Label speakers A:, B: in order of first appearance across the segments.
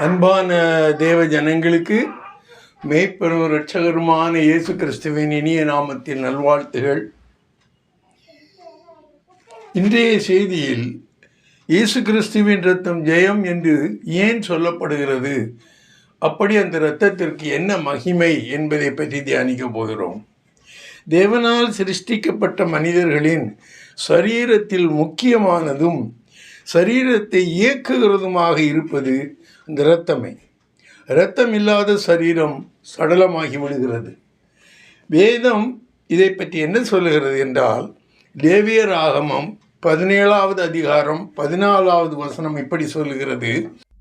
A: அன்பான தேவ ஜனங்களுக்கு மேய்ப்பெரும் இரட்சகருமான இயேசு கிறிஸ்துவின் இனிய நாமத்தில் நல்வாழ்த்துகள். இன்றைய செய்தியில் இயேசு கிறிஸ்துவின் இரத்தம் ஜெயம் என்று ஏன் சொல்லப்படுகிறது, அப்படி அந்த இரத்தத்திற்கு என்ன மகிமை என்பதை பற்றி தியானிக்க போகிறோம். தேவனால் சிருஷ்டிக்கப்பட்ட மனிதர்களின் சரீரத்தில் முக்கியமானதும் சரீரத்தை இயக்குகிறதுமாக இருப்பது இந்த இரத்தமே. இரத்தம் இல்லாத சரீரம் சடலமாகி விடுகிறது. வேதம் இதை பற்றி என்ன சொல்லுகிறது என்றால், லேவியர் ஆகமம் 17வது அதிகாரம் 14வது வசனம் இப்படி சொல்லுகிறது: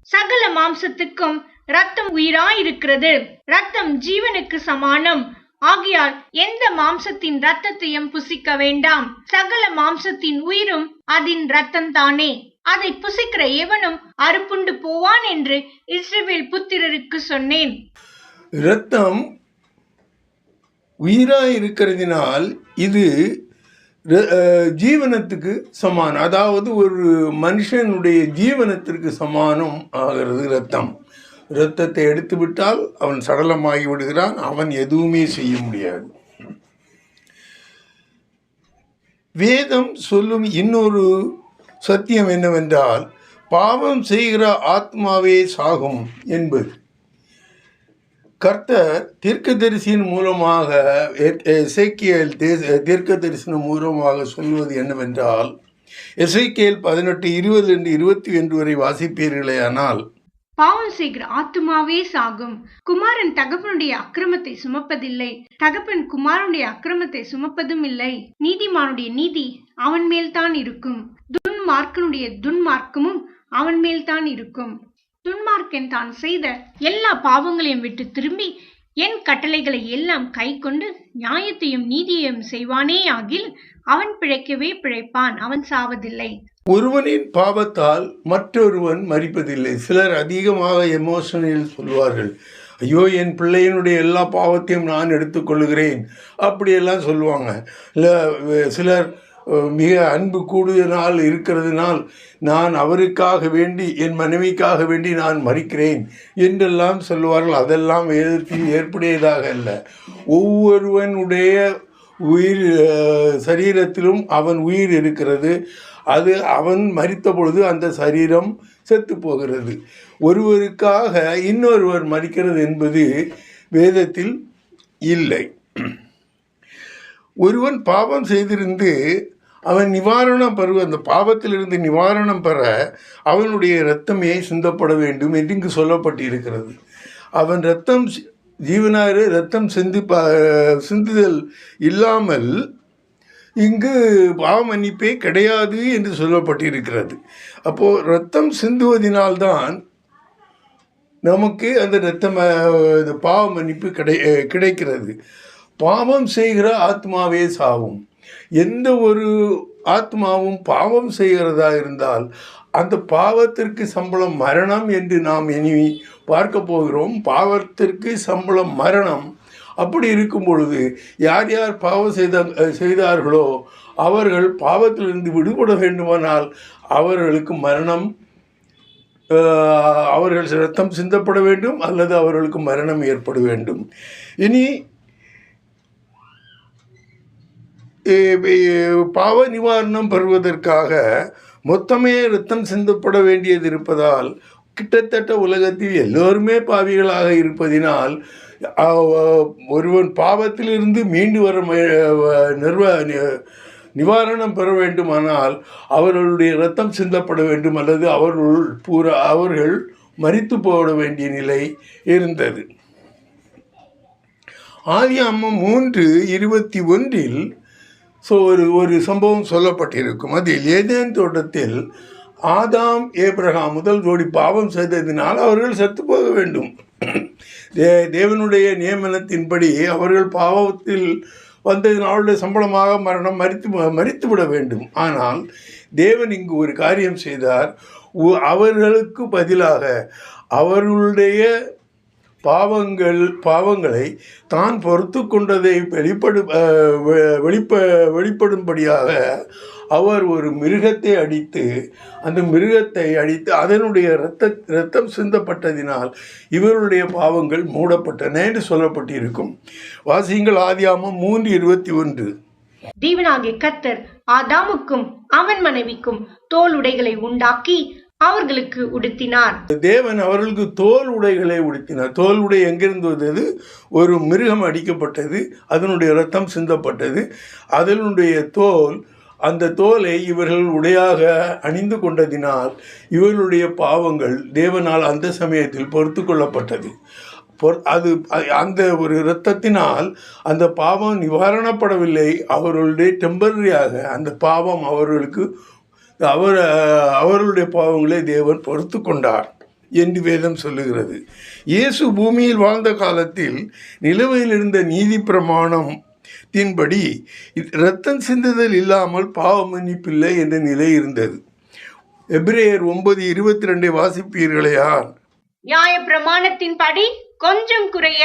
B: சகல மாம்சத்துக்கும் இரத்தம் உயிராயிருக்கிறது, இரத்தம் ஜீவனுக்கு சமானம். ஆகையால் எந்த மாம்சத்தின் இரத்தத்தையும் புசிக்க வேண்டாம். சகல மாம்சத்தின் உயிரும் அதன் இரத்தம் தானே. அதை புசிக்கிற எவனும் அறுப்புண்டு போவான் என்று இஸ்ரவேல் புத்திரருக்கு சொன்னேன்.
A: இரத்தம் உயிராயிருக்கிறதினால் இது ஜீவனத்துக்கு சமானம், அதாவது ஒரு மனுஷனுடைய ஜீவனத்திற்கு சமானம் ஆகிறது இரத்தம். இரத்தத்தை எடுத்து விட்டால் அவன் சடலமாகி விடுகிறான், அவன் எதுவுமே செய்ய முடியாது. வேதம் சொல்லும் இன்னொரு சத்தியம் என்னவென்றால், பாவம் செய்கிற ஆத்மாவே சாகும் என்பது. கர்த்தர் தீர்க்கதரிசியின் மூலமாக எசேக்கியேல் தீர்க்கதரிசனம் மூலமாக சொல்வது என்னவென்றால், எசேக்கியேல் 18:20-21 வரை வாசிப்பீர்களே ஆனால்,
B: பாவம் செய்கிற ஆத்துமாவே சாகும். குமாரன் தகப்பனுடைய அக்கிரமத்தை சுமப்பதில்லை, தகப்பன் குமாரனுடைய அக்கிரமத்தை சுமப்பதும் இல்லை. நீதிமானுடைய நீதி அவன் மேல்தான் இருக்கும், துன்மார்க்கனுடைய துன்மார்க்கமும் அவன் மேல்தான் இருக்கும். துன்மார்க்கன் தான் செய்த எல்லா பாவங்களையும் விட்டு திரும்பி என் கட்டளைகளை எல்லாம் கை கொண்டு நியாயத்தையும் நீதியையும் செய்வானே ஆகில் அவன் பிழைக்கவே பிழைப்பான், அவன் சாவதில்லை.
A: ஒருவனின் பாவத்தால் மற்றொருவன் மரிப்பதில்லை. சிலர் அதிகமாக எமோஷனில் சொல்வார்கள், ஐயோ என் பிள்ளையினுடைய எல்லா பாவத்தையும் நான் எடுத்துக்கொள்கிறேன், அப்படியெல்லாம் சொல்லுவாங்க. இல்லை, சிலர் மிக அன்பு கூடுதலால் இருக்கிறதுனால் நான் அவருக்காக வேண்டி, என் மனைவிக்காக வேண்டி நான் மரிக்கிறேன் என்றெல்லாம் சொல்லுவார்கள். அதெல்லாம் வேதத்தில் ஏற்புடையதாக அல்ல. ஒவ்வொருவனுடைய உயிர் சரீரத்திலும் அவன் உயிர் இருக்கிறது. அது அவன் மரித்த பொழுது அந்த சரீரம் செத்து போகிறது. ஒருவருக்காக இன்னொருவர் மரிக்கிறது என்பது வேதத்தில் இல்லை. ஒருவன் பாவம் செய்திருந்து அவன் நிவாரணம் பெறுவ, அந்த பாவத்திலிருந்து நிவாரணம் பெற அவனுடைய இரத்தமே சிந்தப்பட வேண்டும் என்று இங்கு சொல்லப்பட்டிருக்கிறது. அவன் இரத்தம் ஜீவனாறு இரத்தம் சிந்துதல் இல்லாமல் இங்கு பாவ மன்னிப்பே கிடையாது என்று சொல்லப்பட்டிருக்கிறது. அப்போது இரத்தம் சிந்துவதினால்தான் நமக்கு அந்த இரத்தம் பாவ மன்னிப்பு கிடைக்கிறது. பாவம் செய்கிற ஆத்மாவே சாவும். எந்த ஒரு ஆத்மாவும் பாவம் செய்கிறதா இருந்தால் அந்த பாவத்திற்கு சம்பளம் மரணம் என்று நாம் இனி பார்க்க போகிறோம். பாவத்திற்கு சம்பளம் மரணம். அப்படி இருக்கும் பொழுது யார் யார் பாவம் செய்தார்களோ அவர்கள் பாவத்திலிருந்து விடுபட வேண்டுமானால் அவர்களுக்கு மரணம், அவர்கள் இரத்தம் சிந்தப்பட வேண்டும் அல்லது அவர்களுக்கு மரணம் ஏற்பட வேண்டும். இனி பாவ நிவாரணம் பெறுவதற்காக மொத்தமே இரத்தம் சிந்தப்பட வேண்டியது இருப்பதால் கிட்டத்தட்ட உலகத்தில் எல்லோருமே பாவிகளாக இருப்பதினால் ஒருவன் பாவத்திலிருந்து மீண்டு வர நிவாரணம் பெற வேண்டுமானால் அவர்களுடைய இரத்தம் சிந்தப்பட வேண்டும் அல்லது அவர்கள் மரித்து போட வேண்டிய நிலை இருந்தது. ஆதியாகமம் 3:21 ஒரு சம்பவம் சொல்லப்பட்டிருக்கும். அதில் ஏதேன் தோட்டத்தில் ஆதாம் ஏப்ரகாம் முதல் ஜோடி பாவம் செய்ததினால் அவர்கள் செத்து போக வேண்டும். தேவனுடைய நியமனத்தின்படி அவர்கள் பாவத்தில் வந்ததினாலுடைய சம்பளமாக மரணம் மரித்து விட வேண்டும். ஆனால் தேவன் இங்கு ஒரு காரியம் செய்தார். அவர்களுக்கு பதிலாக அவர்களுடைய பாவங்களை தான் பொறுத்து கொண்டதை வெளிப்படும்படியாக அவர் ஒரு மிருகத்தை அடித்து அதனுடைய இரத்தம் சிந்தப்பட்டதினால் இவருடைய பாவங்கள் மூடப்பட்டன என்று சொல்லப்பட்டிருக்கும். வாசியுங்கள் ஆதியாகமம் 3:21.
B: தேவனாகிய கர்த்தர் ஆதாமுக்கும் அவன் மனைவிக்கும் தோல் உடைகளை உண்டாக்கி அவர்களுக்கு உடுத்தினார்.
A: தேவன் அவர்களுக்கு தோல் உடைகளை உடுத்தினார். தோல் உடை எங்கிருந்து வந்தது? ஒரு மிருகம் அடிக்கப்பட்டது, அதனுடைய இரத்தம் சிந்தப்பட்டது, அதனுடைய அந்த தோலை இவர்கள் உடையாக அணிந்து கொண்டதினால் இவர்களுடைய பாவங்கள் தேவனால் அந்த சமயத்தில் பொறுத்து கொள்ளப்பட்டது. அந்த ஒரு இரத்தத்தினால் அந்த பாவம் நிவாரணப்படவில்லை. அவர்களுடைய டெம்பரரியாக அந்த பாவம் அவர்களுடைய பாவங்களை தேவன் பொறுத்து கொண்டார் என்று வேதம் சொல்லுகிறது. இயேசு பூமியில் வாழ்ந்த காலத்தில் நிலுவையில் இருந்த நீதி பிரமாணத்தின்படி இரத்தம் சிந்துதல் இல்லாமல் பாவ மன்னிப்பில்லை என்ற நிலை இருந்தது. எபிரேயர் 9:22 வாசிப்பீர்களேயார்.
B: நியாய பிரமாணத்தின்படி கொஞ்சம் குறைய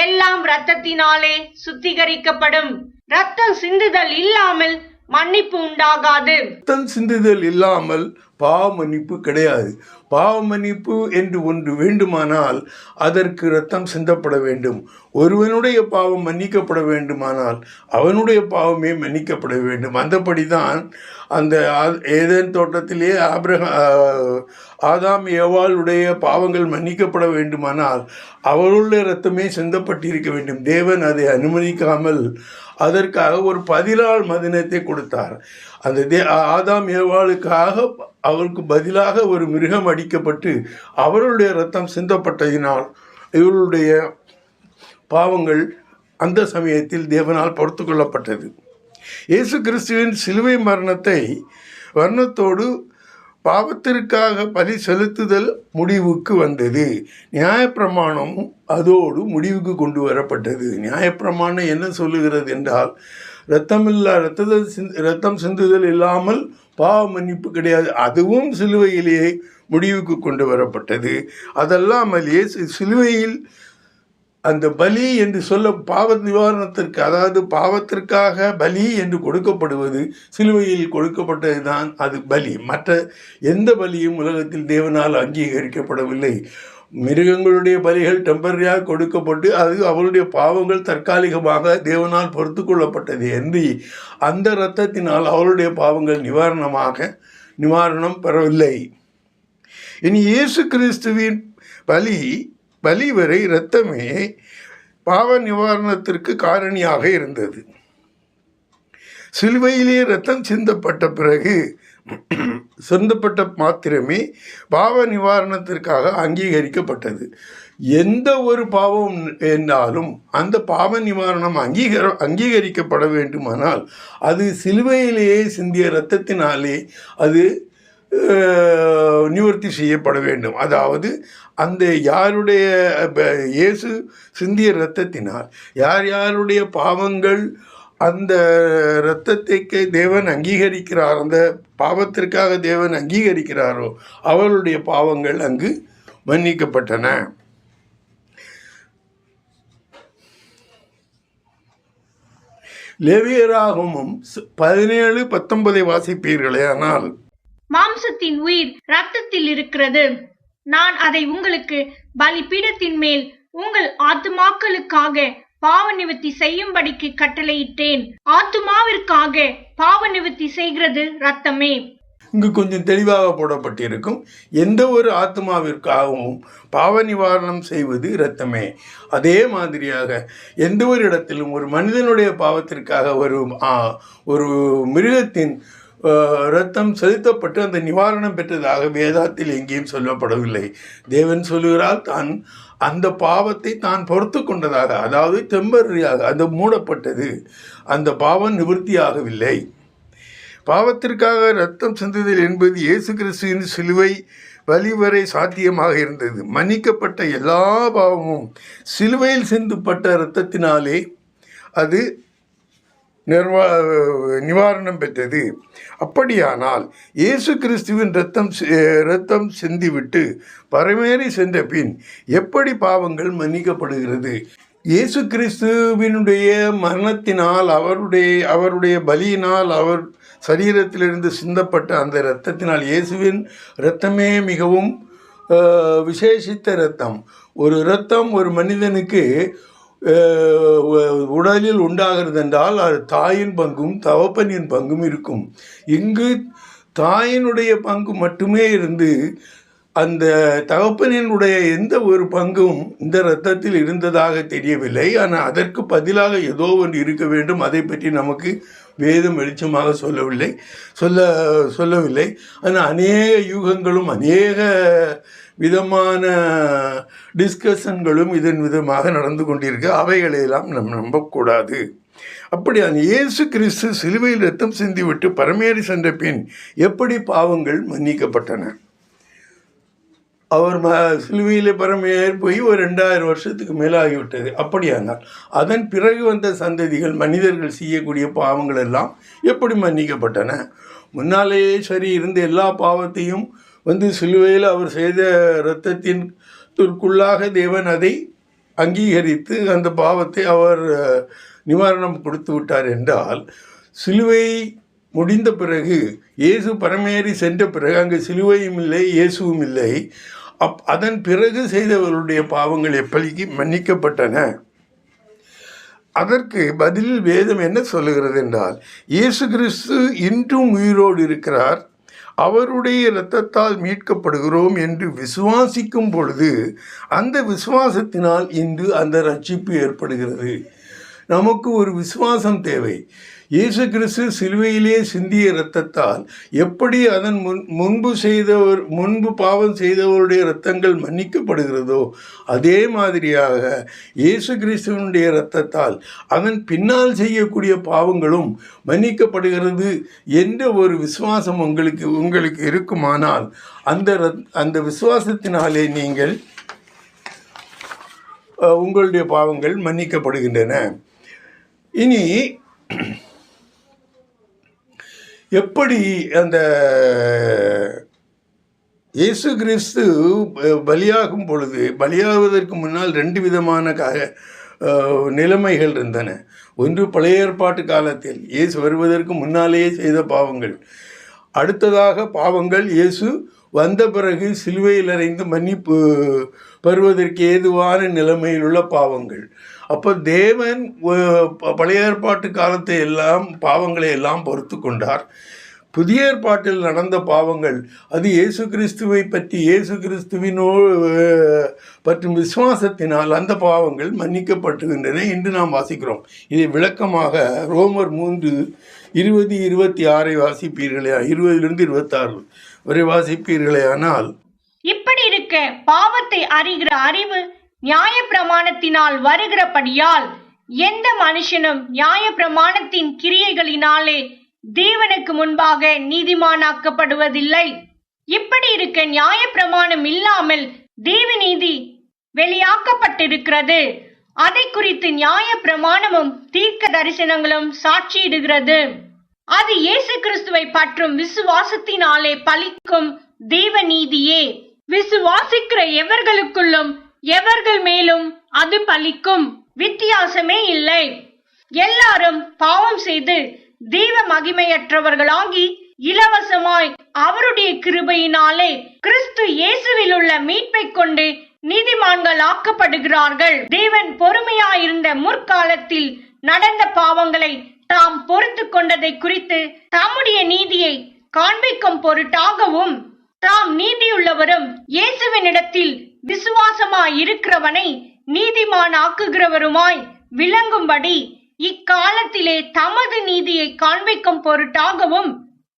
B: எல்லாம் இரத்தத்தினாலே சுத்திகரிக்கப்படும். இரத்தம் சிந்துதல் இல்லாமல் மன்னிப்பு உண்டாகாது.
A: இரத்தம் சிந்துதல் இல்லாமல் பாவ மன்னிப்பு கிடையாது. பாவ மன்னிப்பு என்று ஒன்று வேண்டுமானால் அதற்கு இரத்தம் சிந்தப்பட வேண்டும். ஒருவனுடைய பாவம் மன்னிக்கப்பட வேண்டுமானால் அவனுடைய பாவமே மன்னிக்கப்பட வேண்டும். அந்தபடிதான் அந்த ஏதேன் தோட்டத்திலே ஆதாம் ஏவாளுடைய பாவங்கள் மன்னிக்கப்பட வேண்டுமானால் அவர்களுடைய இரத்தமே சிந்தப்பட்டிருக்க வேண்டும். தேவன் அதை அனுமதிக்காமல் அதற்காக ஒரு 14 மதினத்தை கொடுத்தார். அந்த ஆதாம் ஏவாளுக்காக அவருக்கு பதிலாக ஒரு மிருகம் அடிக்கப்பட்டு அவர்களுடைய இரத்தம் சிந்தப்பட்டதினால் இவர்களுடைய பாவங்கள் அந்த சமயத்தில் தேவனால் பொறுத்து கொள்ளப்பட்டது. இயேசு கிறிஸ்துவின் சிலுவை மரணத்தோடு பாவத்திற்காக பலி செலுத்துதல் முடிவுக்கு வந்தது. நியாயப்பிரமாணம் அதோடு முடிவுக்கு கொண்டு வரப்பட்டது. நியாயப்பிரமாணம் என்ன சொல்லுகிறது என்றால், இரத்தம் சிந்துதல் இல்லாமல் பாவ மன்னிப்பு கிடையாது. அதுவும் சிலுவையிலேயே முடிவுக்கு கொண்டு வரப்பட்டது. அதல்லாமல் சிலுவையில் அந்த பலி என்று சொல்ல பாவ நிவாரணத்திற்கு, அதாவது பாவத்திற்காக பலி என்று கொடுக்கப்படுவது சிலுவையில் கொடுக்கப்பட்டது தான் அது பலி. மற்ற எந்த பலியும் உலகத்தில் தேவனால் அங்கீகரிக்கப்படவில்லை. மிருகங்களுடைய பலிகள் டெம்பரரியாக கொடுக்கப்பட்டு அது அவளுடைய பாவங்கள் தற்காலிகமாக தேவனால் பொறுத்து கொள்ளப்பட்டது என்று அந்த இரத்தத்தினால் அவளுடைய பாவங்கள் நிவாரணம் பெறவில்லை. இனி இயேசு கிறிஸ்துவின் பலி வரை இரத்தமே பாவ நிவாரணத்திற்கு காரணியாக இருந்தது. சிலுவையிலே இரத்தம் சிந்தப்பட்ட மாத்திரமே பாவ நிவாரணத்திற்காக அங்கீகரிக்கப்பட்டது. எந்த ஒரு பாவம் என்றாலும் அந்த பாவ நிவாரணம் அங்கீகரிக்கப்பட வேண்டுமானால் அது சிலுவையிலேயே சிந்திய இரத்தத்தினாலே அது நிவர்த்தி செய்யப்பட வேண்டும். அதாவது அந்த இயேசு சிந்திய இரத்தத்தினால் யாருடைய பாவங்கள் அந்த இரத்தத்தை தேவன் அங்கீகரிக்கிறார், அந்த பாவத்திற்காக தேவன் அங்கீகரிக்கிறாரோ அவருடைய பாவங்கள் அங்கு மன்னிக்கப்பட்டன. லேவியராகமம் 17:19 வாசிப்பீர்களே. ஆனால்
B: மாம்சத்தின் உயிர் இரத்தத்தில் இருக்கிறது. நான் அதை உங்களுக்கு பலிபீடத்தின் மேல் உங்கள் ஆத்துமாக்களுக்காக பாவ நிவர்த்தி செய்யும்படிக்கு கட்டளையிட்டேன். ஆத்துமாவிற்காக பாவ நிவர்த்தி செய்கிறது இரத்தமே.
A: இங்கு கொஞ்சம் தெளிவாக போடப்பட்டிருக்கும். எந்த ஒரு ஆத்மாவிற்காகவும் பாவ நிவாரணம் செய்வது இரத்தமே. அதே மாதிரியாக எந்த ஒரு இடத்திலும் ஒரு மனிதனுடைய பாவத்திற்காக ஒரு மிருகத்தின் இரத்தம் செலுத்தப்பட்டு அந்த நிவாரணம் பெற்றதாக வேதத்தில் எங்கேயும் சொல்லப்படவில்லை. தேவன் சொல்லுகிறார் தான் அந்த பாவத்தை தான் பொறுத்து கொண்டதாக, அதாவது டெம்பரரியாக அந்த மூடப்பட்டது, அந்த பாவம் நிவர்த்தியாகவில்லை. பாவத்திற்காக இரத்தம் சிந்துதல் என்பது இயேசு கிறிஸ்துவின் சிலுவை பலி வரை சாத்தியமாக இருந்தது. மன்னிக்கப்பட்ட எல்லா பாவமும் சிலுவையில் சிந்தப்பட்ட இரத்தத்தினாலே அது நிவாரணம் பெற்றது. அப்படியானால் இயேசு கிறிஸ்துவின் இரத்தம் சிந்திவிட்டு பரமேறி சென்ற பின் எப்படி பாவங்கள் மன்னிக்கப்படுகிறது? இயேசு கிறிஸ்துவினுடைய மரணத்தினால், அவருடைய பலியினால், அவர் சரீரத்திலிருந்து சிந்தப்பட்ட அந்த இரத்தத்தினால், இயேசுவின் இரத்தமே மிகவும் விசேஷித்த இரத்தம். ஒரு இரத்தம் ஒரு மனிதனுக்கு உடலில் உண்டாகிறது என்றால் அது தாயின் பங்கும் தகப்பனின் பங்கும் இருக்கும். இங்கு தாயினுடைய பங்கு மட்டுமே இருந்து அந்த தகப்பனினுடைய எந்த ஒரு பங்கும் இந்த இரத்தத்தில் இருந்ததாக தெரியவில்லை. ஆனால் அதற்கு பதிலாக ஏதோ ஒன்று இருக்க வேண்டும். அதை பற்றி நமக்கு வேதம் வெளிச்சமாக சொல்லவில்லை. ஆனால் அநேக யூகங்களும் அநேக விதமான டிஸ்கஷன்களும் இதன் விதமாக நடந்து கொண்டிருக்க, அவைகளையெல்லாம் நம்பக்கூடாது. அப்படி அந்த இயேசு கிறிஸ்து சிலுவையில் இரத்தம் சிந்திவிட்டு பரமேறி சென்ற பின் எப்படி பாவங்கள் மன்னிக்கப்பட்டன? அவர் சிலுவையில் பரமேறி போய் ஒரு 2000 வருஷத்துக்கு மேலாகிவிட்டது. அப்படியானால் அதன் பிறகு வந்த சந்ததிகள், மனிதர்கள் செய்யக்கூடிய பாவங்கள் எல்லாம் எப்படி மன்னிக்கப்பட்டன? முன்னாலேயே சரி இருந்த எல்லா பாவத்தையும் சிலுவையில் அவர் செய்த இரத்தத்திற்குள்ளாக தேவன் அதை அங்கீகரித்து அந்த பாவத்தை அவர் நிவாரணம் கொடுத்து விட்டார் என்றால், சிலுவை முடிந்த பிறகு, இயேசு பரமேறி சென்ற பிறகு அங்கு சிலுவையும் இல்லை, இயேசுவும் இல்லை. அதன் பிறகு செய்தவர்களுடைய பாவங்கள் எப்படி மன்னிக்கப்பட்டன? அதற்கு பதிலில் வேதம் என்ன சொல்லுகிறது என்றால், இயேசு கிறிஸ்து இன்றும் உயிரோடு இருக்கிறார், அவருடைய இரத்தத்தால் மீட்கப்படுகிறோம் என்று விசுவாசிக்கும் பொழுது அந்த விசுவாசத்தினால் இன்று அந்த ரட்சிப்பு ஏற்படுகிறது. நமக்கு ஒரு விசுவாசம் தேவை. இயேசு கிறிஸ்து சிலுவையிலே சிந்திய இரத்தத்தால் எப்படி அதன் முன்பு பாவம் செய்தவருடைய இரத்தங்கள் மன்னிக்கப்படுகிறதோ, அதே மாதிரியாக இயேசு கிறிஸ்துவனுடைய இரத்தத்தால் அதன் பின்னால் செய்யக்கூடிய பாவங்களும் மன்னிக்கப்படுகிறது என்ற ஒரு விசுவாசம் உங்களுக்கு இருக்குமானால் அந்த விசுவாசத்தினாலே நீங்கள் உங்களுடைய பாவங்கள் மன்னிக்கப்படுகின்றன. இனி எப்படி அந்த இயேசு கிறிஸ்து பலியாகும் பொழுது, பலியாவதற்கு முன்னால் 2 விதமான நிலைமைகள் இருந்தன. ஒன்று பழைய ஏற்பாட்டு காலத்தில் இயேசு வருவதற்கு முன்னாலேயே செய்த பாவங்கள். அடுத்ததாக பாவங்கள் இயேசு வந்த பிறகு சிலுவையில் அறைந்து மன்னிப்பு பெறுவதற்கு ஏதுவான நிலைமையில் உள்ள பாவங்கள். அப்போ தேவன் பழைய ஏற்பாட்டு பாவங்களை எல்லாம் பொறுத்து கொண்டார். புதிய ஏற்பாட்டில் நடந்த பாவங்கள், அது இயேசு கிறிஸ்துவை பற்றி, இயேசு பற்றும் விசுவாசத்தினால் அந்த பாவங்கள் மன்னிக்கப்பட்டுகின்றன என்று நாம் வாசிக்கிறோம். இதை விளக்கமாக ரோமர் 3:20-26 வாசிப்பீர்களே, 20-26 வரை வாசிப்பீர்களே. ஆனால்
B: இப்படி இருக்க பாவத்தை அறிகிற அறிவு நியாய பிரமாணத்தினால் வருகிறபடியால் எந்த மனுஷனும் நியாய பிரமாணத்தின் கிரியைகளினாலே தேவனுக்கு முன்பாக நீதிமானாக்கப்படுவதில்லை. இப்படி இருக்க நியாய பிரமாணம் இல்லாமல் தேவ நீதி வெளியாக்கப்பட்டிருக்கிறது. அதை குறித்து நியாய பிரமாணமும் தீர்க்க தரிசனங்களும் சாட்சியிடுகிறது. அது இயேசு கிறிஸ்துவை பற்றும் விசுவாசத்தினாலே பலிக்கும் தேவ நீதியே. விசுவாசிக்கிற எவர்களுக்குள்ளும் எவர்கள் மேலும் அது பலிக்கும். வித்தியாசமே இல்லை. எல்லாரும் பாவம் செய்து தேவ மகிமையற்றவர்களாகி இலவசமாய் அவருடைய கிருபையினாலே கிறிஸ்து இயேசுவில் உள்ள மீட்பை கொண்டு நீதிமான்கள் ஆக்கப்படுகிறார்கள். தேவன் பொறுமையாயிருந்த முற்காலத்தில் நடந்த பாவங்களை தாம் பொறுத்து கொண்டதை குறித்து தம்முடைய நீதியை காண்பிக்கும் பொருட்டாகவும், தாம் நீதியுள்ளவரும் இயேசுவினிடத்தில் விசுவாசமாய் இருக்கிறவனை நீதிமான் ஆக்குகிறவருமாய் விளங்கும்படி இக்காலத்திலே தமது நீதியை காண்பிக்கும் பொருட்டாகவும்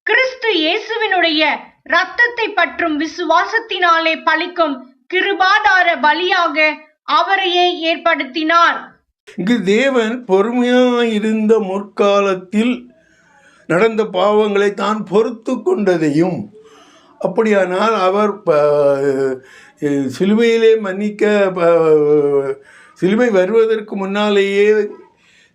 B: கிறிஸ்து இயேசுவினுடைய இரத்தத்தை பற்றும் விசுவாசத்தினாலே பலிக்கும் கிருபாதார பலியாக அவரையே ஏற்படுத்தினார்.
A: இங்கு தேவன் பொறுமையாயிருந்த முற்காலத்தில் நடந்த பாவங்களை தான் பொறுத்து கொண்டதையும், அப்படியானால் அவர் சிலுவையிலே சிலுவை வருவதற்கு முன்னாலேயே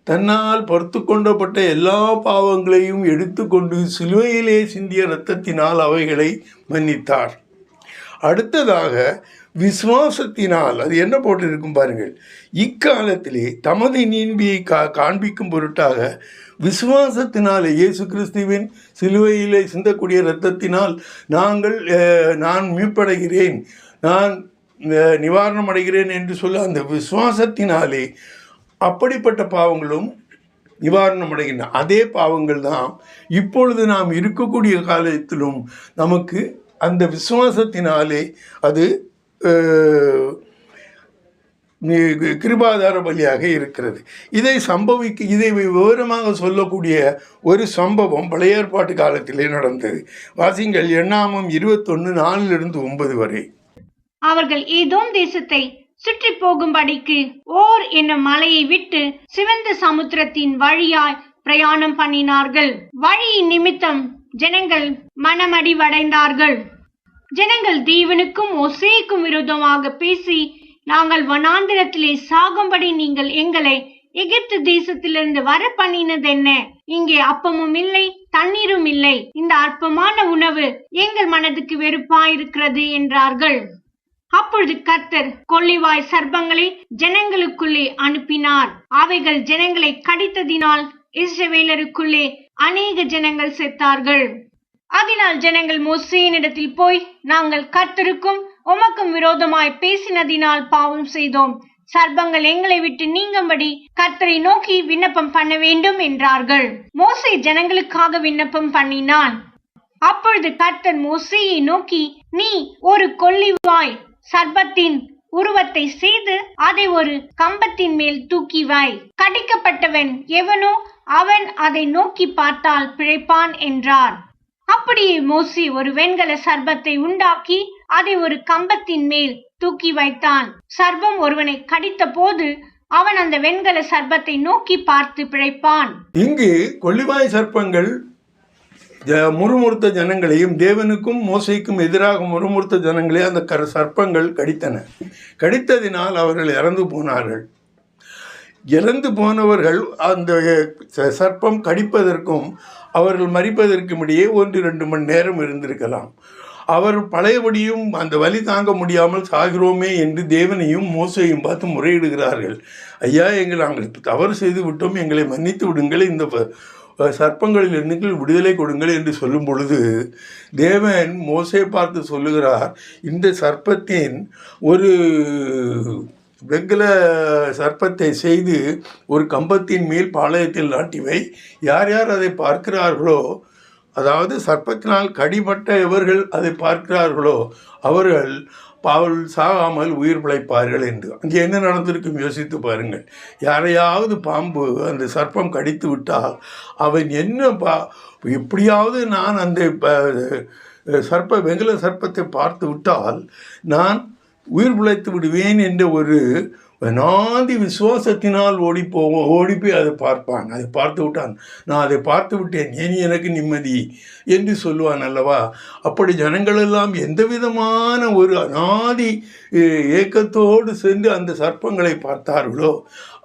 A: தன்னால் பொறுத்து கொண்டப்பட்ட எல்லா பாவங்களையும் எடுத்துக்கொண்டு சிலுவையிலே சிந்திய இரத்தத்தினால் அவைகளை மன்னித்தார். அடுத்ததாக விசுவாசத்தினால், அது என்ன போட்டிருக்கும் பாருங்கள், இக்காலத்திலே தமது நீதியை காண்பிக்கும் பொருட்டாக விசுவாசத்தினாலே இயேசு கிறிஸ்துவின் சிலுவையிலே சிந்தக்கூடிய இரத்தத்தினால் நான் மீட்படைகிறேன், நான் நிவாரணம் அடைகிறேன் என்று சொல்ல அந்த விசுவாசத்தினாலே அப்படிப்பட்ட பாவங்களும் நிவாரணம் அடைகின்றன. அதே பாவங்கள் தான் இப்பொழுது நாம் இருக்கக்கூடிய காலத்திலும் நமக்கு அந்த விசுவாசத்தினாலே அது கிருபாதார பலியாக இருக்கிறது. இதை விவரமாக சொல்லக்கூடிய ஒரு சம்பவம் பழைய ஏற்பாட்டு காலத்திலே நடந்தது. வாசிங்கள் எண்ணாமம் 21:4-9 வரை.
B: அவர்கள் ஏதோம் தேசத்தை சுற்றி போகும்படிக்கு ஓர் என்னும் மலையை விட்டு சிவந்த சமுத்திரத்தின் வழியாய் பிரயாணம் பண்ணினார்கள். வழியின் நிமித்தம் ஜனங்கள் மனமடிவடைந்தார்கள். ஜனங்கள் தேவனுக்கும் மோசேக்கும் விரோதமாக பேசி, நாங்கள் வனாந்திரத்திலே சாகும்படி நீங்கள் எங்களை எகிப்து தேசத்திலிருந்து வர பண்ணினதென்ன? இங்கே அப்பமும் இல்லை, தண்ணீரும் இல்லை. இந்த அற்பமான உணவு எங்கள் மனதுக்கு வெறுப்பாயிருக்கிறது என்றார்கள். அப்பொழுது கர்த்தர் கொள்ளிவாய் சர்ப்பங்களை ஜனங்களுக்குள்ளே அனுப்பினார். அவைகள் ஜனங்களை கடித்ததினால் இஸ்ரவேலருக்குள்ளே அநேக ஜனங்கள் செத்தார்கள். அதனால் ஜனங்கள் மோசேயினிடத்தில் போய், நாங்கள் கர்த்தருக்கும் உமக்கும் விரோதமாய் பேசினதினால் பாவம் செய்தோம். சர்ப்பங்கள் எங்களை விட்டு நீங்கும்படி கர்த்தரை நோக்கி விண்ணப்பம் பண்ண வேண்டும் என்றார்கள். மோசே ஜனங்களுக்காக விண்ணப்பம் பண்ணினான். அப்பொழுது கர்த்தர் மோசேயை நோக்கி, நீ ஒரு கொள்ளிவாய் சர்ப்பத்தின் உருவத்தை செய்து அதை ஒரு கம்பத்தின் மேல் தூக்கி வை. கடிக்கப்பட்டவன் எவனோ அவன் அதை நோக்கி பார்த்தால் பிழைப்பான் என்றார். அப்படியே மோசே ஒரு வெண்கல சர்ப்பத்தை உண்டாக்கி அதை ஒரு கம்பத்தின் மேல் தூக்கி வைத்தான். சர்ப்பம் ஒருவனை கடித்த போது அவன் அந்த வெண்கல சர்ப்பத்தை நோக்கி பார்த்து பிழைப்பான்.
A: இங்கு கொள்ளிவாய் சர்ப்பங்கள் முறுமுறுத்த ஜனங்களையும் தேவனுக்கும் மோசைக்கும் எதிராக முறுமுறுத்த ஜனங்களே அந்த சர்ப்பங்கள் கடித்தன. கடித்ததினால் அவர்கள் இறந்து போனார்கள். இறந்து போனவர்கள் அந்த சர்ப்பம் கடிப்பதற்கும் அவர்கள் மரிப்பதற்கும் இடையே 1-2 மணி நேரம் இருந்திருக்கலாம். அவர் பழையபடியும் அந்த வலி தாங்க முடியாமல் சாகிறோமே என்று தேவனையும் மோசையும் பார்த்து முறையிடுகிறார்கள். ஐயா, நாங்கள் தவறு செய்து விட்டோம், எங்களை மன்னித்து விடுங்கள், இந்த சர்ப்பங்களில் எண்ணுங்கள் விடுதலை கொடுங்கள் என்று சொல்லும் பொழுது தேவன் மோசே பார்த்து சொல்லுகிறார், இந்த சர்ப்பத்தின் ஒரு வெங்கல சர்ப்பத்தை செய்து ஒரு கம்பத்தின் மேல் பாளையத்தில் நாட்டிவை. யார் யார் அதை பார்க்கிறார்களோ, அதாவது சர்ப்பத்தினால் கடிபட்ட எவர்கள் அதை பார்க்கிறார்களோ அவர்கள் சாகாமல் உயிர் பிழைப்பார்கள் என்று. அங்கே என்ன நடந்திருக்கும் யோசித்து பாருங்கள். யாரையாவது பாம்பு அந்த சர்ப்பம் கடித்து விட்டால் அவன் எப்படியாவது நான் அந்த வெங்கல சர்ப்பத்தை பார்த்து விட்டால் நான் உயிர் பிழைத்து விடுவேன் என்ற ஒரு அநாதி விசுவாசத்தினால் ஓடிப்போய் அதை பார்ப்பான். அதை பார்த்து விட்டான், நான் அதை பார்த்து விட்டேன், ஏன் எனக்கு நிம்மதி என்று சொல்லுவான் அல்லவா. அப்படி ஜனங்களெல்லாம் எந்த விதமான ஒரு அநாதி ஏக்கத்தோடு சென்று அந்த சர்ப்பங்களை பார்த்தார்களோ,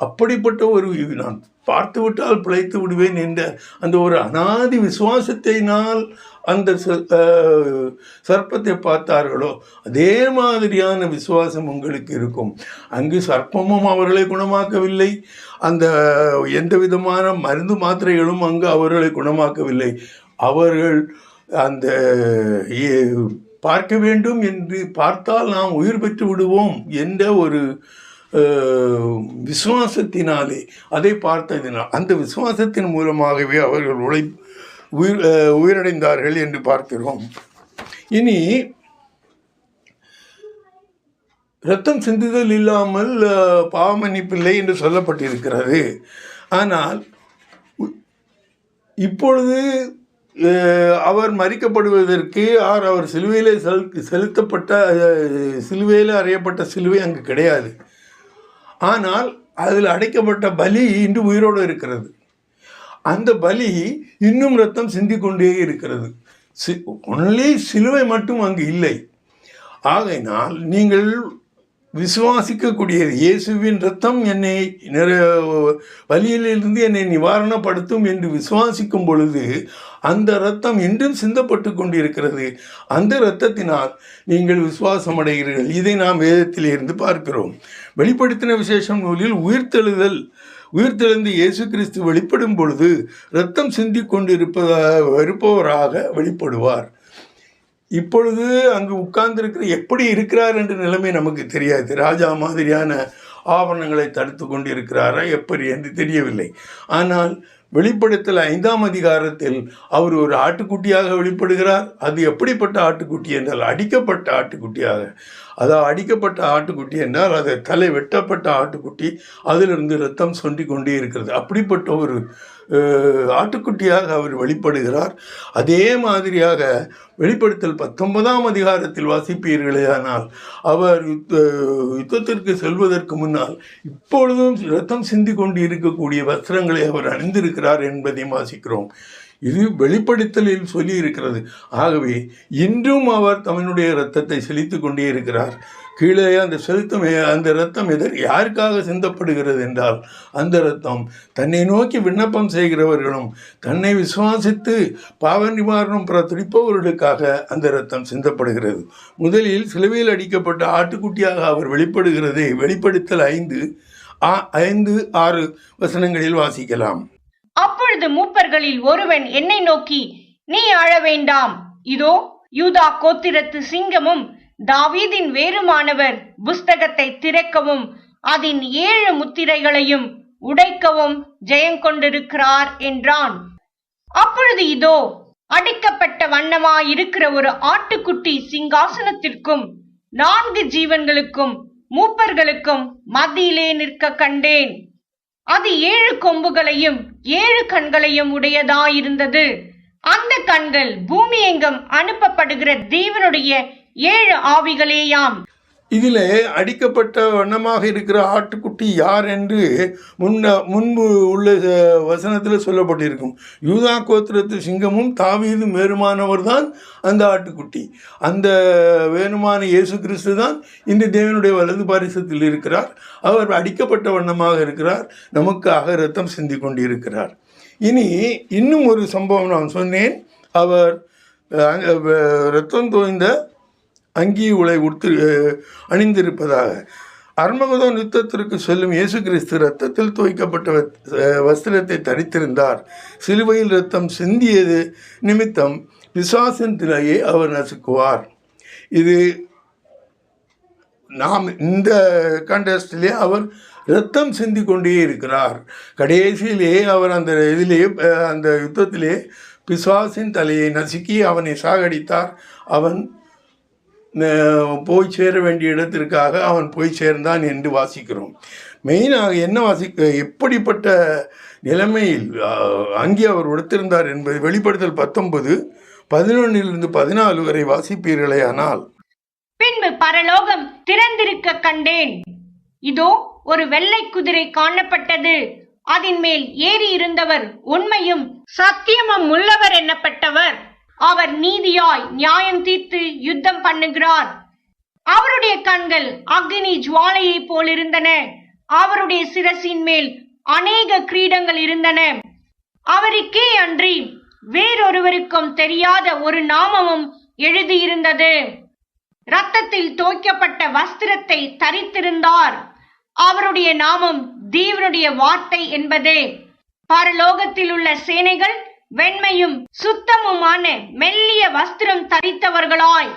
A: அப்படிப்பட்ட ஒரு நான் பார்த்து விட்டால் பிழைத்து விடுவேன் என்ற அந்த ஒரு அநாதி விசுவாசத்தினால் அந்த சர்ப்பத்தை பார்த்தார்களோ, அதே மாதிரியான விசுவாசம் உங்களுக்கு இருக்கும். அங்கு சர்ப்பமும் அவர்களை குணமாக்கவில்லை, அந்த எந்த விதமான மருந்து மாத்திரைகளும் அங்கு அவர்களை குணமாக்கவில்லை. அவர்கள் அந்த பார்க்க வேண்டும் என்று பார்த்தால் நாம் உயிர் பெற்று விடுவோம் என்ற ஒரு விசுவாசத்தினாலே அதை பார்த்ததினால் அந்த விசுவாசத்தின் மூலமாகவே அவர்கள் உயிரடைந்தார்கள் என்று பார்க்கிறோம். இனி இரத்தம் சிந்துதல் இல்லாமல் பாவமன்னிப்பில்லை என்று சொல்லப்பட்டிருக்கிறது. ஆனால் இப்பொழுது அவர் மரிக்கப்படுவதற்கு அவர் சிலுவையிலே செலுத்தப்பட்ட சிலுவையில் அறையப்பட்ட சிலுவை அங்கு கிடையாது. ஆனால் அதில் அடைக்கப்பட்ட பலி இன்று உயிரோடு இருக்கிறது. அந்த பலி இன்னும் ரத்தம் சிந்திக்கொண்டே இருக்கிறது. ஒன்லி சிலுவை மட்டும் அங்கு இல்லை. ஆகையினால் நீங்கள் விசுவாசிக்கக்கூடியது. இயேசுவின் இரத்தம் என்னை வலியிலிருந்து என்னை நிவாரணப்படுத்தும் என்று விசுவாசிக்கும் பொழுது அந்த இரத்தம் இன்றும் சிந்தப்பட்டு கொண்டிருக்கிறது. அந்த இரத்தத்தினால் நீங்கள் விசுவாசம் அடைகிறீர்கள். இதை நாம் வேதத்திலிருந்து பார்க்கிறோம். வெளிப்படுத்தின விசேஷம் நூலில் உயிர்த்தெழுந்து இயேசு கிறிஸ்து வெளிப்படும் பொழுது இரத்தம் சிந்தி இருப்பவராக வெளிப்படுவார். இப்பொழுது அங்கு உட்கார்ந்திருக்கிற எப்படி இருக்கிறார் என்ற நிலைமை நமக்கு தெரியாது. ராஜா மாதிரியான ஆவரணங்களை தடுத்து கொண்டிருக்கிறாரா எப்படி என்று தெரியவில்லை. ஆனால் வெளிப்படுத்தல் 5ஆம் அதிகாரத்தில் அவர் ஒரு ஆட்டுக்குட்டியாக வெளிப்படுகிறார். அது எப்படிப்பட்ட ஆட்டுக்குட்டி என்றால் அடிக்கப்பட்ட ஆட்டுக்குட்டியாக. அதாவது அடிக்கப்பட்ட ஆட்டுக்குட்டி என்றால் அது தலை வெட்டப்பட்ட ஆட்டுக்குட்டி, அதிலிருந்து இரத்தம் சொண்டி கொண்டே இருக்கிறது. அப்படிப்பட்ட ஒரு ஆட்டுக்குட்டியாக அவர் வெளிப்படுகிறார். அதே மாதிரியாக வெளிப்படுத்தல் 19ஆம் அதிகாரத்தில் வாசிப்பீர்களேயானால் அவர் யுத்தத்திற்கு செல்வதற்கு முன்னால் இப்பொழுதும் இரத்தம் சிந்தி கொண்டு இருக்கக்கூடிய வஸ்திரங்களை அவர் அணிந்திருக்கிறார் என்பதையும் வாசிக்கிறோம். இது வெளிப்படுத்தலில் சொல்லி இருக்கிறது. ஆகவே இன்றும் அவர் தன்னுடைய இரத்தத்தை செலுத்தி கொண்டே இருக்கிறார். கீழே அந்த இரத்தம் யாருக்காக சிந்தப்படுகிறது என்றால் அந்த இரத்தம் தன்னை நோக்கி விண்ணப்பம் செய்கிறவர்களும் தன்னை விசுவாசித்து பாவ நிவாரணம் துடிப்பவர்களுக்காக அந்த இரத்தம் சிந்தப்படுகிறது. முதலில் சிலுவையில் அடிக்கப்பட்ட ஆட்டுக்குட்டியாக அவர் வெளிப்படுகிறதை வெளிப்படுத்தல் 5:6 வசனங்களில் வாசிக்கலாம்.
B: அப்பொழுது மூப்பர்களில் ஒருவன் என்னை நோக்கி, நீ அழ வேண்டாம், இதோ யூதா கோத்திரத்து சிங்கமும் தாவீதின் வேருமானவர் புஸ்தகத்தை திறக்கவும் அதன் 7 முத்திரைகளையும் உடைக்கவும் ஜெயங்கொண்டிருக்கிறார் என்றான். அப்பொழுது இதோ அடிக்கப்பட்ட வண்ணமாயிருக்கிற ஒரு ஆட்டுக்குட்டி சிங்காசனத்திற்கும் 4 ஜீவன்களுக்கும் மூப்பர்களுக்கும் மத்தியிலே நிற்க கண்டேன். அது 7 கொம்புகளையும் 7 கண்களையும் உடையதாயிருந்தது. அந்த கண்கள் பூமி எங்கும் அனுப்பப்படுகிற தேவனுடைய 7 ஆவிகளேயாம்.
A: இதில் அடிக்கப்பட்ட வண்ணமாக இருக்கிற ஆட்டுக்குட்டி யார் என்று முன்பு உள்ள வசனத்தில் சொல்லப்பட்டிருக்கும். யூதா கோத்திரத்து சிங்கமும் தாவீது வேறுமானவர் தான் அந்த ஆட்டுக்குட்டி. அந்த வேணுமான இயேசு கிறிஸ்து தான் இந்த தேவனுடைய வலது பாரிசத்தில் இருக்கிறார். அவர் அடிக்கப்பட்ட வண்ணமாக இருக்கிறார், நமக்காக இரத்தம் சிந்தி கொண்டிருக்கிறார். இனி இன்னும் ஒரு சம்பவம் நான் சொன்னேன். அவர் இரத்தம் தோய்ந்த அங்கி உலை அணிந்திருப்பதாக. அர்மகதோன் யுத்தத்திற்கு செல்லும் இயேசு கிறிஸ்து இரத்தத்தில் தோய்க்கப்பட்ட வஸ்திரத்தை தரித்திருந்தார். சிலுவையில் இரத்தம் சிந்தியது நிமித்தம் விசுவாசத்திலேயே அவர் நசுக்குவார். இது நாம் இந்த கான்டெஸ்டிலே அவர் இரத்தம் சிந்தி கொண்டே இருக்கிறார். கடைசியிலே அவர் அந்த யுத்தத்திலே பிசாசின் தலையை நசுக்கி அவனை சாகடித்தார். அவன் போய் சேர வேண்டிய இடத்திற்காக அவன் போய் சேர்ந்தான் என்று வாசிக்கிறோம். மெயினாக என்ன எப்படிப்பட்ட நிலைமையில் அங்கே அவர் உடுத்திருந்தார் என்பது வெளிப்படுத்தல் 19:11-14 வரை வாசிப்பீர்களே. ஆனால்
B: பின்பு பரலோகம் திறந்திருக்க கண்டேன். இதோ ஒரு வெள்ளை குதிரை காணப்பட்டது. அதன் மேல் ஏறி இருந்தவர் உண்மையும் சத்தியமும் உள்ளவர் என்னப்பட்டவர். அவர் நீதியாய் நியாயம் தீர்த்து யுத்தம் பண்ணுகிறார். அவருடைய கண்கள் அக்னி ஜுவாலையை போல் இருந்தன. அவருடைய சிரசின் மேல் அநேக கிரீடங்கள் இருந்தன. அவருக்கே அன்றி வேறொருவருக்கும் தெரியாத ஒரு நாமமும் எழுதியிருந்தது. இரத்தத்தில் தோய்க்கப்பட்ட வஸ்திரத்தை தரித்திருந்தார். அவருடைய நாமம் தேவனுடைய வார்த்தை என்பதே. பரலோகத்தில் உள்ள சேனைகள் வெண்மையும் சுத்தமுமான மெல்லிய வஸ்திரம் தரித்தவர்களாய்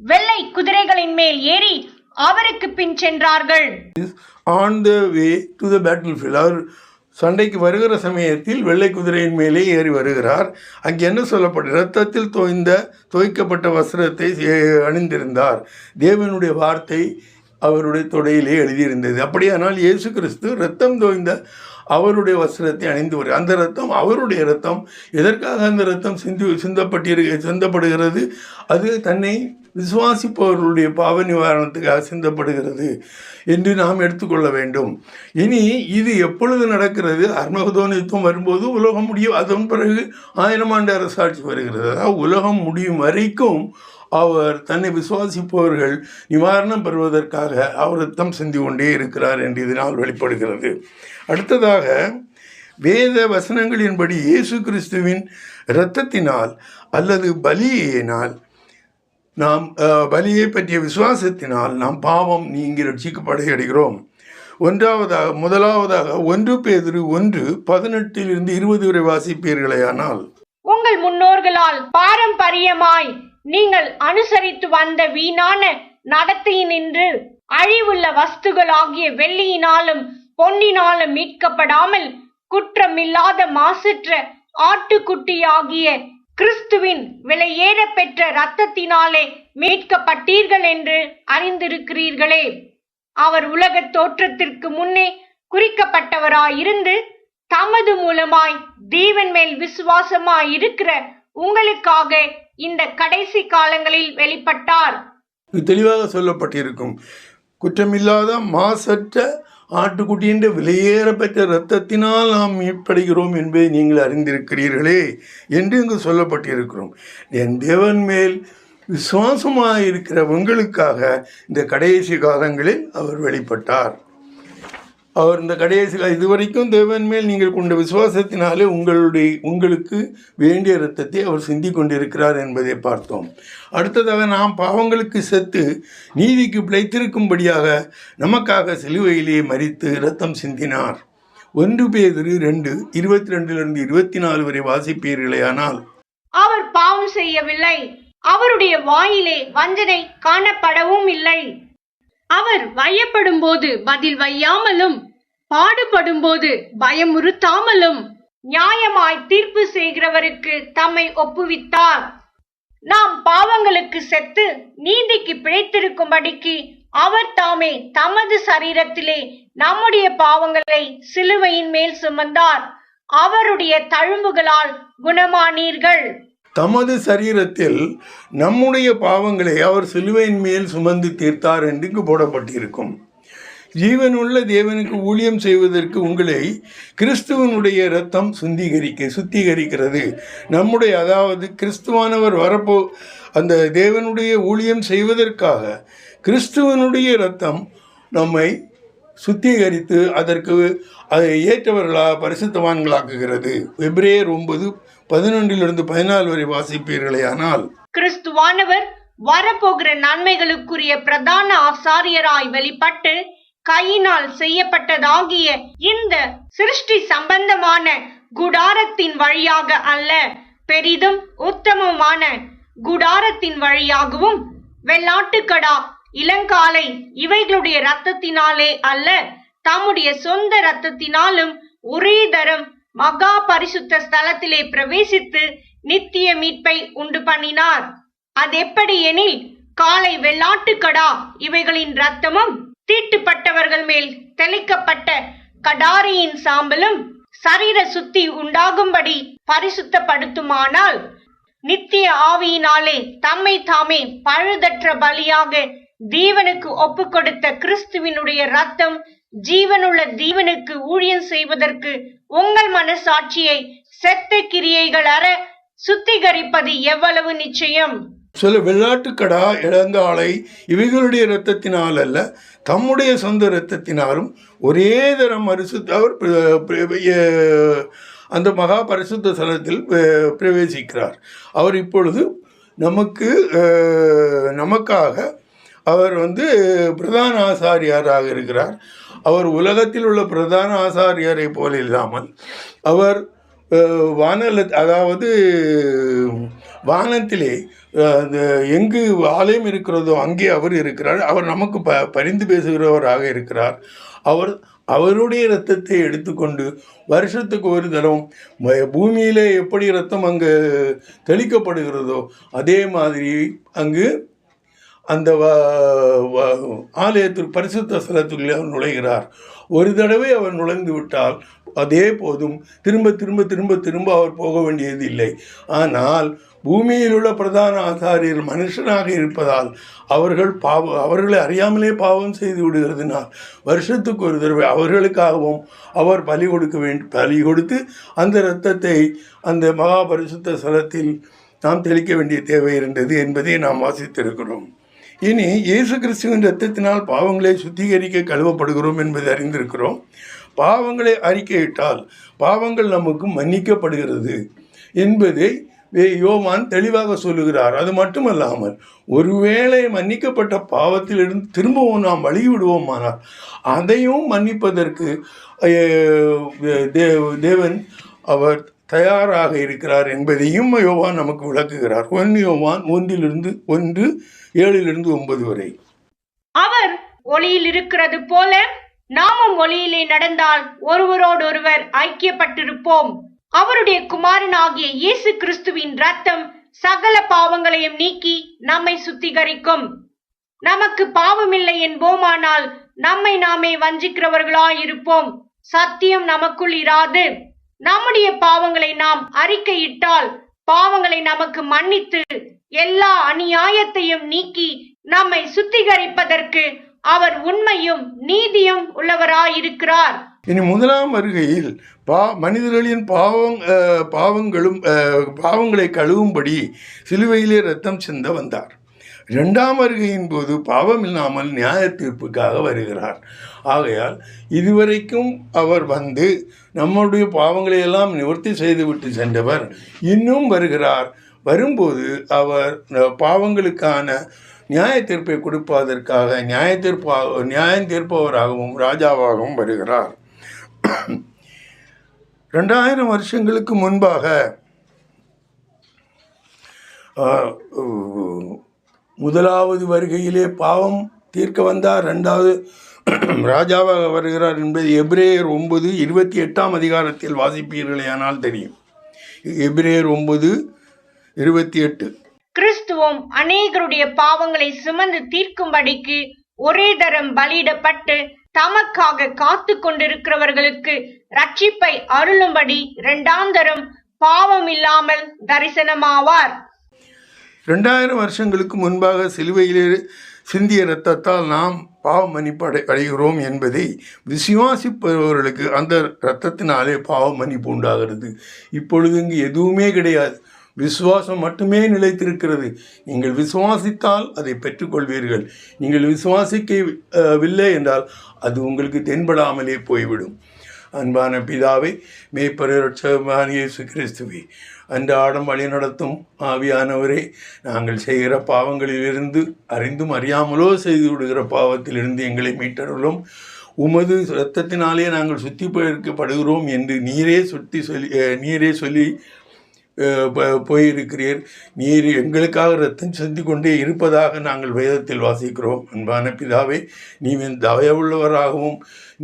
B: வெள்ளை குதிரைகளின் மேல் ஏறி அவருக்கு பின் சென்றார்கள்.
A: On the way to the பேட்டில்ஃபீல்ட். அவர் சண்டைக்கு வருகிற சமயத்தில் வெள்ளை குதிரையின் மேலே ஏறி வருகிறார். அங்கே என்ன சொல்லப்பட்ட இரத்தத்தில் தோய்க்கப்பட்ட வஸ்திரத்தை அணிந்திருந்தார். தேவனுடைய வார்த்தை அவருடைய தொடையிலே எழுதியிருந்தது. அப்படியானால் இயேசு கிறிஸ்து இரத்தம் தோய்ந்த அவருடைய வஸ்திரத்தை அணிந்து வருகிறார். அந்த இரத்தம் அவருடைய இரத்தம். எதற்காக அந்த இரத்தம் சிந்தப்படுகிறது? அது தன்னை விசுவாசிப்பவர்களுடைய பாவ நிவாரணத்துக்காக சிந்தப்படுகிறது என்று நாம் எடுத்துக்கொள்ள வேண்டும். இனி இது எப்பொழுது நடக்கிறது? அர்மகதோன் யுத்தம் வரும்போது உலகம் முடியும். அதன் பிறகு 1000 ஆண்டு அரசாட்சி வருகிறது. அதாவது உலகம் முடியும் வரைக்கும் அவர் தன்னை விசுவாசிப்பவர்கள் நிவாரணம் பெறுவதற்காக அவர் ரத்தம் சிந்தி கொண்டே இருக்கிறார் என்று இதனால் வெளிப்படுகிறது. அடுத்ததாக வேத வசனங்களின்படி இயேசு கிறிஸ்துவின் இரத்தத்தினால் அல்லது பலியினால் நாம் பலியை பற்றிய விசுவாசத்தினால் நாம் பாவம் நீங்கி ரட்சிக்கப்படைகிறோம். முதலாவதாக 1 பேதுரு 1:18-20 வரை வாசிப்பீர்களேயானால்,
B: உங்கள் முன்னோர்களால் பாரம்பரியமாய் நீங்கள் அனுசரித்து வந்த வீணான நடத்தையினின்று அழிவுள்ள வஸ்துகளாகிய வெள்ளியினாலும் பொன்னினாலும் மீட்கப்படாமல் குற்றமில்லாத மாசற்ற ஆட்டுக்குட்டியாகிய கிறிஸ்துவின் விலையேற பெற்ற இரத்தத்தினாலே மீட்கப்பட்டீர்கள் என்று அறிந்திருக்கிறீர்களே. அவர் உலக தோற்றத்திற்கு முன்னே குறிக்கப்பட்டவராயிருந்து தமது மூலமாய் தேவன் மேல் விசுவாசமாய் இருக்கிற உங்களுக்காக இந்த கடைசி காலங்களில் வெளிப்பட்டார்.
A: தெளிவாக சொல்லப்பட்டிருக்கும். குற்றமில்லாத மாசற்ற ஆட்டுக்குட்டியின் விலையேற பெற்ற இரத்தத்தினால் நாம் மீட்படுகிறோம் என்பதை நீங்கள் அறிந்திருக்கிறீர்களே என்று இங்கு சொல்லப்பட்டிருக்கிறோம். என் தேவன் மேல் விசுவாசமாக இருக்கிற உங்களுக்காக இந்த கடைசி காலங்களில் அவர் வெளிப்பட்டார். அவர் இந்த கடைசி இதுவரைக்கும் தேவன் மேல் நீங்கள் கொண்ட விசுவாசத்தினாலே உங்களுக்கு வேண்டிய இரத்தத்தை அவர் சிந்தி கொண்டிருக்கிறார் என்பதை பார்த்தோம். அடுத்ததாக நாம் பாவங்களுக்கு செத்து நீதிக்கு பிழைத்திருக்கும்படியாக நமக்காக சிலுவையிலே மரித்து இரத்தம் சிந்தினார். 1 பேதுரு 2:22-24 வரை வாசிப்பீர்களேயானால்,
B: அவர் பாவம் செய்யவில்லை, அவருடைய வாயிலே வஞ்சனை காணப்படவும் இல்லை. அவர் வையப்படும் போது பதில் வையாமலும் பாடுபடும் போது பயமுறுத்தாமலும் நியாயமாய் தீர்ப்பு செய்கிறவருக்கு தம்மை ஒப்புவித்தார். நாம் பாவங்களுக்கு செத்து நீதிக்கு பிழைத்திருக்கும்படிக்கு அவர் தாமே தமது சரீரத்திலே நம்முடைய பாவங்களை சிலுவையின் மேல் சுமந்தார். அவருடைய தழும்புகளால் குணமானீர்கள்.
A: தமது சரீரத்தில் நம்முடைய பாவங்களை அவர் சிலுவையின் மேல் சுமந்து தீர்த்தார் என்று போடப்பட்டிருக்கும். ஜீவனுள்ள தேவனுக்கு ஊழியம் செய்வதற்கு உங்களை கிறிஸ்துவனுடைய இரத்தம் சுத்திகரிக்கிறது. அதாவது கிறிஸ்துவானவர் அந்த தேவனுடைய ஊழியம் செய்வதற்காக கிறிஸ்துவனுடைய இரத்தம் நம்மை சுத்திகரித்து அதற்கு அதை ஏற்றவர்களாக பரிசுத்தவான்களாக்குகிறது. எபிரேயர் 9:11-14 வரை வாசிப்பீர்களேயானால்,
B: கிறிஸ்துவானவர் வரப்போகிற நன்மைகளுக்குரிய பிரதான ஆசாரியராய் வெளிப்பட்டு கையினால் செய்யப்பட்டதாகிய இந்த சிருஷ்டி சம்பந்தமான குடாரத்தின் வழியாக அல்ல, பெரிதும் உத்தமமான குடாரத்தின் வழியாகவும் வெள்ளாட்டுக்கடா இளங்காலை இவைகளுடைய இரத்தத்தினாலே அல்ல, தம்முடைய சொந்த இரத்தத்தினாலும் ஒரே தரம் மகா பரிசுத்த ஸ்தலத்திலே பிரவேசித்து நித்திய மீட்பை உண்டு பண்ணினார். அதெப்படி எனில், காலை வெள்ளாட்டுக்கடா இவைகளின் இரத்தமும் தீட்டுப்பட்டவர்கள் மேல் தெளிக்கப்பட்ட கடாரியின் சாம்பலும் சரீர சுத்தி உண்டாகும்படி பரிசுத்தப்படுத்துமானால், நித்திய ஆவியினாலே தம்மை தாமே பழுதற்ற பலியாக தேவனுக்கு ஒப்பு கொடுத்த கிறிஸ்துவினுடைய இரத்தம் ஜீவனுள்ள தேவனுக்கு ஊழியம் செய்வதற்கு உங்கள் மனசாட்சியை செத்த கிரியைகள் அற சுத்திகரிப்பது எவ்வளவு நிச்சயம்.
A: சில வெள்ளாட்டுக்கடா இளங்காலை இவைகளுடைய இரத்தத்தினால் அல்ல, தம்முடைய சொந்த இரத்தத்தினாலும் ஒரே தரம் அவர் அந்த மகா பரிசுத்த ஸ்தலத்தில் பிரவேசிக்கிறார். அவர் இப்பொழுது நமக்காக அவர் பிரதான ஆசாரியாராக இருக்கிறார். அவர் உலகத்தில் உள்ள பிரதான ஆசாரியரை போல இல்லாமல் அவர் வானத்திலே எங்கு ஆலயம் இருக்கிறதோ அங்கே அவர் இருக்கிறார். அவர் நமக்கு பரிந்து பேசுகிறவராக இருக்கிறார். அவருடைய இரத்தத்தை எடுத்துக்கொண்டு வருஷத்துக்கு ஒரு தரம் பூமியிலே எப்படி இரத்தம் அங்கு தெளிக்கப்படுகிறதோ அதே மாதிரி அங்கு அந்த ஆலயத்தில் பரிசுத்த ஸ்தலத்துக்குள்ளே அவர் நுழைகிறார். ஒரு தடவை அவர் நுழைந்து விட்டால் அதே போதும் திரும்ப திரும்ப திரும்ப திரும்ப அவர் போக வேண்டியது இல்லை. ஆனால் பூமியில் உள்ள பிரதான ஆசாரியர் மனுஷனாக இருப்பதால் அவர்களை அறியாமலே பாவம் செய்து விடுகிறதுனால் வருஷத்துக்கு ஒரு தடவை அவர்களுக்காகவும் அவர் பலி கொடுத்து அந்த இரத்தத்தை அந்த மகா பரிசுத்த ஸ்தலத்தில் நாம் தெளிக்க வேண்டிய தேவை இருந்தது என்பதை நாம் வாசித்திருக்கிறோம். இனி இயேசு கிறிஸ்துவின் இரத்தத்தினால் பாவங்களை சுத்திகரிக்க கழுவப்படுகிறோம் என்பதை அறிந்திருக்கிறோம். பாவங்களை அறிக்கையிட்டால் பாவங்கள் நமக்கு மன்னிக்கப்படுகிறது என்பதை யோவான் தெளிவாக சொல்லுகிறார். அது மட்டுமல்லாமல் ஒருவேளை மன்னிக்கப்பட்ட பாவத்திலிருந்து திரும்பவும் நாம் வழிவிடுவோமானால் அதையும் மன்னிப்பதற்கு தேவன் அவர் தயாராக இருக்கிறார் என்பதையும் யோவான் நமக்கு விளக்குகிறார். 1 யோவான் 1:7-9 வரை.
B: அவர் ஒளியில் இருக்கிறது போல நாமும் ஒளியிலே நடந்தால் ஒருவரோடொருவர் ஐக்கியப்பட்டிருப்போம். அவருடைய குமாரனாகிய இயேசு கிறிஸ்துவின் இரத்தம் சகல பாவங்களையும் நீக்கி நம்மை சுத்திகரிக்கும். நமக்கு பாவமில்லை என்போமானால் நம்மை நாமே வஞ்சிக்கிறவர்களாயிருப்போம். சத்தியம் நமக்குள் இராது. நம்முடைய பாவங்களை நாம் அறிக்கையிட்டால் பாவங்களை நமக்கு மன்னித்து எல்லா அநியாயத்தையும் நீக்கி நம்மை சுத்திகரிப்பதற்கு அவர் உண்மையும் நீதியும் உள்ளவராயிருக்கிறார்.
A: இனி முதலாம் வருகையில் மனிதர்களின் பாவங்களை கழுவும்படி சிலுவையிலே இரத்தம் சிந்த வந்தார். 2ஆம் வருகையின் போது பாவம் இல்லாமல் நியாய தீர்ப்புக்காக வருகிறார். ஆகையால் இதுவரைக்கும் அவர் வந்து நம்முடைய பாவங்களை எல்லாம் நிவர்த்தி செய்துவிட்டு சென்றவர் இன்னும் வருகிறார். வரும்போது அவர் பாவங்களுக்கான நியாய தீர்ப்பை கொடுப்பதற்காக நியாயம் தீர்ப்பவராகவும் ராஜாவாகவும் வருகிறார். 2000 வருஷங்களுக்கு முன்பாக முதலாவது வருகையிலே பாவம் தீர்க்க வந்தார், 2வது ராஜாவாக வருகிறார் என்பது எபிரேயர் 9:28 அதிகாரத்தில் வாசிப்பீர்களேயானால் தெரியும். எபிரேயர் 9:28.
B: கிறிஸ்துவும் அநேகருடைய பாவங்களை சுமந்து தீர்க்கும்படிக்கு ஒரே தரம் பலியிடப்பட்டு தமக்காக காத்து கொண்டிருக்கிறவர்களுக்கு ரட்சிப்பை அருளும்படி 2ஆம் தரம் பாவம் இல்லாமல் தரிசனமாவார்.
A: 2000 வருஷங்களுக்கு முன்பாக சிலுவையிலே சிந்திய இரத்தத்தால் நாம் பாவ மன்னிப்பு அடைகிறோம் என்பதை விசுவாசிப்பவர்களுக்கு அந்த இரத்தத்தினாலே பாவ மன்னிப்பு உண்டாகிறது. இப்பொழுது இங்கு எதுவுமே கிடையாது, விசுவாசம் மட்டுமே நிலைத்திருக்கிறது. நீங்கள் விசுவாசித்தால் அதை பெற்றுக்கொள்வீர்கள். நீங்கள் விசுவாசிக்கவில்லை என்றால் அது உங்களுக்கு தென்படாமலே போய்விடும். அன்பான பிதாவே, மேய்ப்பர் இரட்சகமான இயேசு கிறிஸ்துவே, அன்றாடம் வழி நடத்தும் ஆவியானவரே, நாங்கள் செய்கிற பாவங்களிலிருந்து அறிந்தும் அறியாமலோ செய்து விடுகிற பாவத்திலிருந்து எங்களை மீட்டருளும். உமது இரத்தத்தினாலே நாங்கள் சுத்திகரிக்கப்படுகிறோம் என்று நீரே சொல்லி போயிருக்கிறீர். நீர் எங்களுக்காக ரத்தம் சிந்தி கொண்டே இருப்பதாக நாங்கள் வேதத்தில் வாசிக்கிறோம். அன்பான பிதாவே, நீங்கள் தயவுள்ளவராகவும்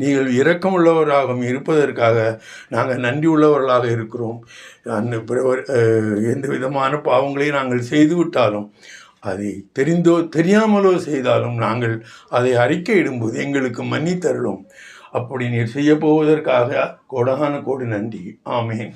A: நீங்கள் இரக்கமுள்ளவராகவும் இருப்பதற்காக நாங்கள் நன்றி உள்ளவர்களாக இருக்கிறோம். எந்த விதமான பாவங்களை நாங்கள் செய்துவிட்டாலும், அதை தெரிந்தோ தெரியாமலோ செய்தாலும் நாங்கள் அதை அறிக்கையிடும்போது எங்களுக்கு மன்னித்தருளும். அப்படி நீர் செய்ய போவதற்காக கோடான கோடி நன்றி. ஆமேன்.